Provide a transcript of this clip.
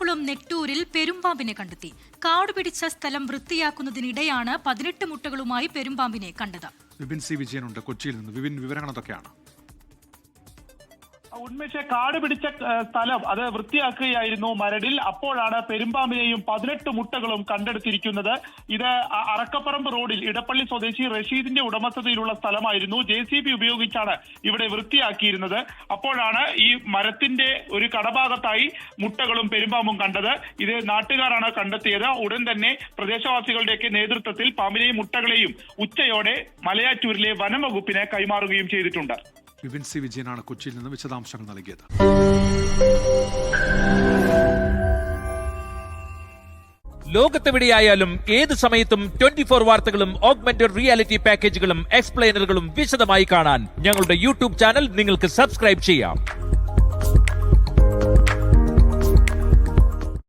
എറണാകുളം നെട്ടൂരിൽ പെരുമ്പാമ്പിനെ കണ്ടെത്തി. കാടുപിടിച്ച സ്ഥലം വൃത്തിയാക്കുന്നതിനിടെയാണ് 18 മുട്ടകളുമായി പെരുമ്പാമ്പിനെ കണ്ടത്. വിപിൻ സി വിജയനുണ്ട് കൊച്ചിയിൽ നിന്ന്. വിപിൻ, വിവരങ്ങൾ എന്തൊക്കെയാണ്? ഉന്മേഷ, കാട് പിടിച്ച സ്ഥലം അത് വൃത്തിയാക്കുകയായിരുന്നു മരടിൽ. അപ്പോഴാണ് പെരുമ്പാമ്പിനെയും 18 മുട്ടകളും കണ്ടെടുത്തിരിക്കുന്നത്. ഇത് അറക്കപ്പറമ്പ് റോഡിൽ ഇടപ്പള്ളി സ്വദേശി റഷീദിന്റെ ഉടമസ്ഥതയിലുള്ള സ്ഥലമായിരുന്നു. JCB ഉപയോഗിച്ചാണ് ഇവിടെ വൃത്തിയാക്കിയിരുന്നത്. അപ്പോഴാണ് ഈ മരത്തിന്റെ ഒരു കടഭാഗത്തായി മുട്ടകളും പെരുമ്പാമ്പും കണ്ടത്. ഇത് നാട്ടുകാരാണ് കണ്ടെത്തിയത്. ഉടൻ തന്നെ പ്രദേശവാസികളുടെയൊക്കെ നേതൃത്വത്തിൽ പാമ്പിനെയും മുട്ടകളെയും ഉച്ചയോടെ മലയാറ്റൂരിലെ വനം വകുപ്പിന് കൈമാറുകയും ചെയ്തിട്ടുണ്ട്. വിപിൻ സി വിജയനാണ് കൊച്ചിയിൽ നിന്ന് വിശദാംശങ്ങൾ നൽകിയത്. ലോകത്തെവിടെയായാലും ഏത് സമയത്തും 24 വാർത്തകളും ഓഗ്മെന്റഡ് റിയാലിറ്റി പാക്കേജുകളും എക്സ്പ്ലെയിനറുകളും വിശദമായി കാണാൻ ഞങ്ങളുടെ YouTube ചാനൽ നിങ്ങൾക്ക് സബ്സ്ക്രൈബ് ചെയ്യാം.